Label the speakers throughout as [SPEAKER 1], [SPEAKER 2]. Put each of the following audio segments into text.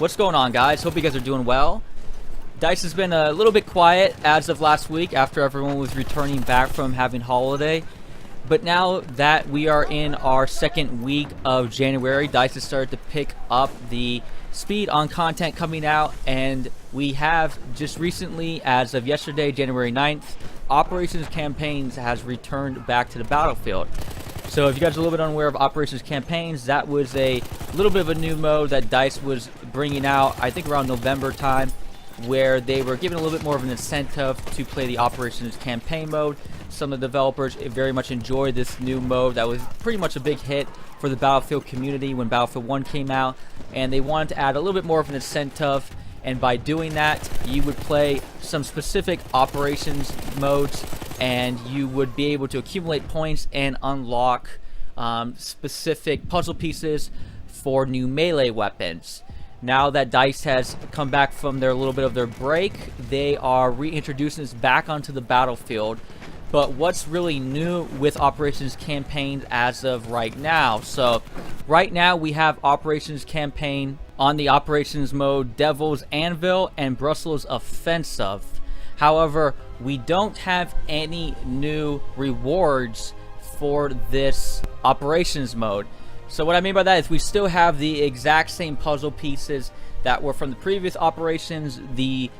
[SPEAKER 1] What's going on, guys? Hope you guys are doing well. DICE has been a little bit quiet as of last week after everyone was returning back from having holiday. But now that we are in our second week of January, DICE has started to pick up the speed on content coming out, and we have just recently, as of yesterday, January 9th, Operations Campaigns has returned back to the battlefield. So if you guys are a little bit unaware of Operations Campaigns, that was a little bit of a new mode that DICE was bringing out, I think around November time, where they were giving a little bit more of an incentive to play the Operations Campaign mode. Some of the developers very much enjoyed this new mode that was pretty much a big hit for the Battlefield community when Battlefield 1 came out, and they wanted to add a little bit more of an incentive, and by doing that, you would play some specific operations modes, and you would be able to accumulate points and unlock specific puzzle pieces for new melee weapons. Now that DICE has come back from their little bit of their break, they are reintroducing this back onto the battlefield. But what's really new with Operations Campaign as of right now? So right now we have Operations Campaign on the Operations mode Devil's Anvil and Brussels Offensive. However, we don't have any new rewards for this Operations mode. So what I mean by that is we still have the exact same puzzle pieces that were from the previous Operations, the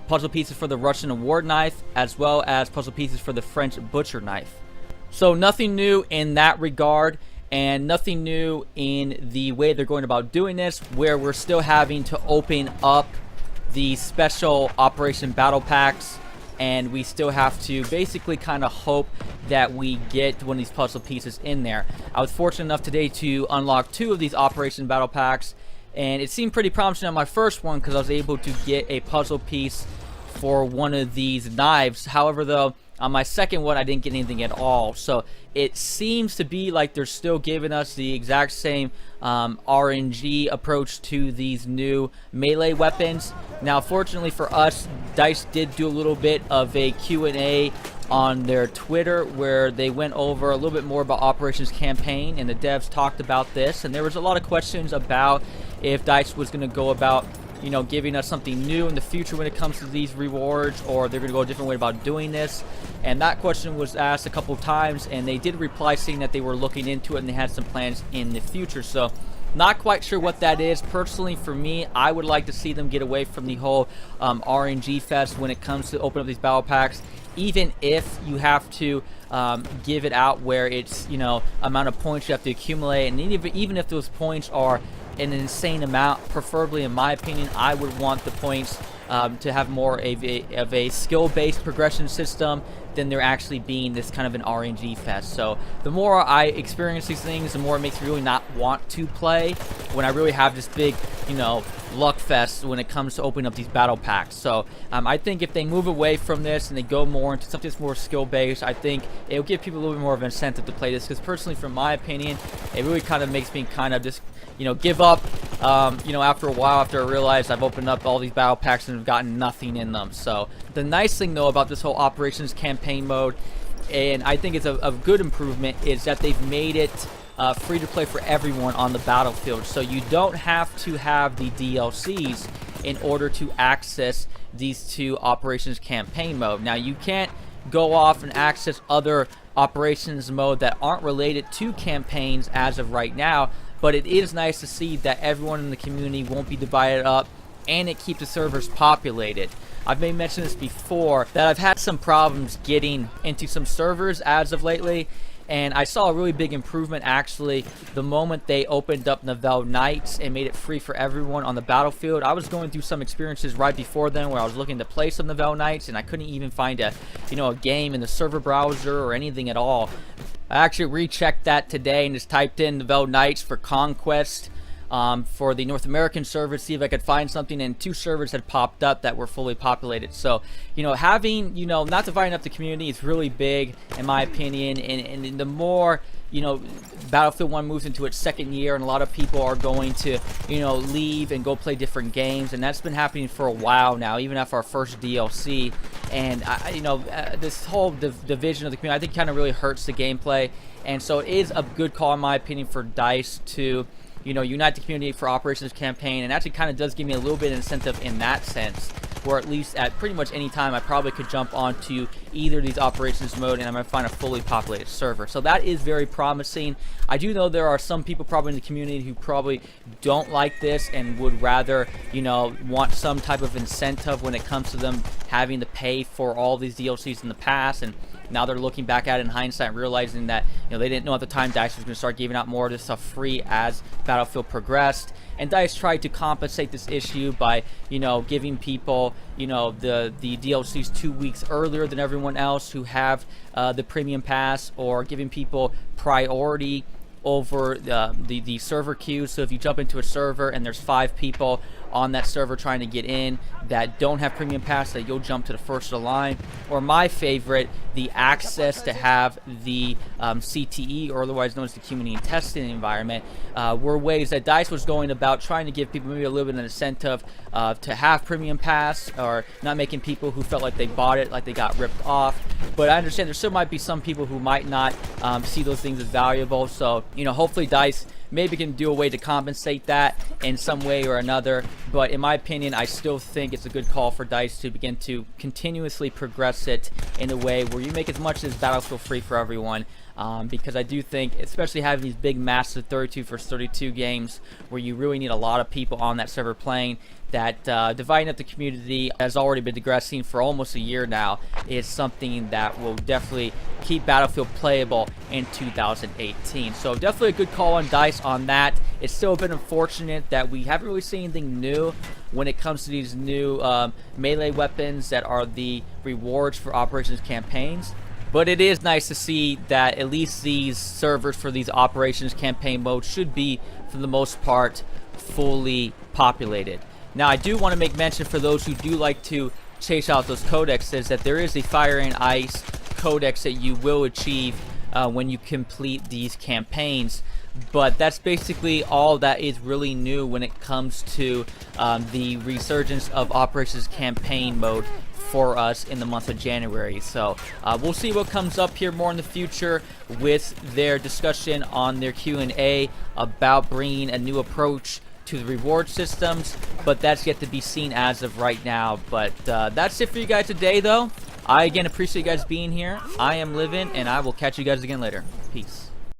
[SPEAKER 1] puzzle pieces for the Russian Award Knife, as well as puzzle pieces for the French Butcher Knife. So nothing new in that regard, and nothing new in the way they're going about doing this, where we're still having to open up the special Operation Battle Packs, and we still have to basically kind of hope that we get one of these puzzle pieces in there. I was fortunate enough today to unlock 2 of these Operation Battle Packs, and it seemed pretty promising on my first one because I was able to get a puzzle piece for one of these knives. However, though, on my second one, I didn't get anything at all. So it seems to be like they're still giving us the exact same RNG approach to these new melee weapons. Now, fortunately for us, DICE did do a little bit of a Q&A on their Twitter where they went over a little bit more about Operations Campaign, and the devs talked about this, and there was a lot of questions about if DICE was going to go about, you know, giving us something new in the future when it comes to these rewards, or they're going to go a different way about doing this. And that question was asked a couple of times, and they did reply saying that they were looking into it and they had some plans in the future. So not quite sure what that is. Personally, for me, I would like to see them get away from the whole RNG fest when it comes to open up these battle packs, even if you have to give it out where it's, you know, amount of points you have to accumulate, and even if those points are an insane amount, preferably in my opinion, I would want the points to have more of a skill-based progression system than there actually being this kind of an RNG fest. So the more I experience these things, the more it makes me really not want to play when I really have this big, you know, luck fest when it comes to opening up these battle packs. So I think if they move away from this and they go more into something that's more skill-based, I think it'll give people a little bit more of an incentive to play this, because personally, from my opinion, it really kind of makes me kind of just, you know, give up, you know, after a while, after I realized I've opened up all these battle packs and have gotten nothing in them. So the nice thing, though, about this whole Operations Campaign mode, and I think it's a good improvement, is that they've made it free to play for everyone on the battlefield. So you don't have to have the DLCs in order to access these 2 Operations Campaign mode. Now, you can't go off and access other operations mode that aren't related to campaigns as of right now, but it is nice to see that everyone in the community won't be divided up, and it keeps the servers populated. I've made mention this before, that I've had some problems getting into some servers as of lately, and I saw a really big improvement actually the moment they opened up Nivelle Nights and made it free for everyone on the battlefield. I was going through some experiences right before then where I was looking to play some Nivelle Nights, and I couldn't even find a game in the server browser or anything at all. I actually rechecked that today and just typed in Nivelle Nights for Conquest for the North American server, see if I could find something, and 2 servers had popped up that were fully populated. So, you know, having, you know, not dividing up the community is really big in my opinion, and the more, you know, Battlefield 1 moves into its second year, and a lot of people are going to, you know, leave and go play different games, and that's been happening for a while now, even after our first DLC. And you know, this whole division of the community, I think, kind of really hurts the gameplay, and so it is a good call in my opinion for DICE to unite the community for Operations Campaign, and actually kind of does give me a little bit of incentive in that sense, where at least at pretty much any time I probably could jump onto either of these operations mode and I'm going to find a fully populated server. So that is very promising. I do know there are some people probably in the community who probably don't like this and would rather, want some type of incentive when it comes to them having to pay for all these DLCs in the past, and now they're looking back at it in hindsight and realizing that they didn't know at the time DICE was going to start giving out more of this stuff free as Battlefield progressed. And DICE tried to compensate this issue by giving people the DLCs 2 weeks earlier than everyone else who have the premium pass, or giving people priority over the server queue. So if you jump into a server and there's 5 people on that server trying to get in that don't have premium pass, that you'll jump to the first of the line. Or my favorite, the access to have the CTE, or otherwise known as the community testing environment, were ways that DICE was going about trying to give people maybe a little bit of an incentive to have premium pass, or not making people who felt like they bought it like they got ripped off. But I understand there still might be some people who might not see those things as valuable. So hopefully DICE maybe can do a way to compensate that in some way or another. But in my opinion, I still think it's a good call for DICE to begin to continuously progress it in a way where you make as much as Battlefield free for everyone. Because I do think, especially having these big massive 32 versus 32 games where you really need a lot of people on that server playing, that dividing up the community has already been digressing for almost a year now, is something that will definitely keep Battlefield playable in 2018. So definitely a good call on DICE on that. It's still a bit unfortunate that we haven't really seen anything new when it comes to these new melee weapons that are the rewards for Operations campaigns. But it is nice to see that at least these servers for these Operations campaign modes should be, for the most part, fully populated. Now, I do want to make mention for those who do like to chase out those codexes that there is a Fire and Ice codex that you will achieve when you complete these campaigns. But that's basically all that is really new when it comes to the resurgence of Operations campaign mode for us in the month of January. So we'll see what comes up here more in the future with their discussion on their Q&A about bringing a new approach to the reward systems, but that's yet to be seen as of right now. But that's it for you guys today, though. I again appreciate you guys being here. I am Livin', and I will catch you guys again later. Peace.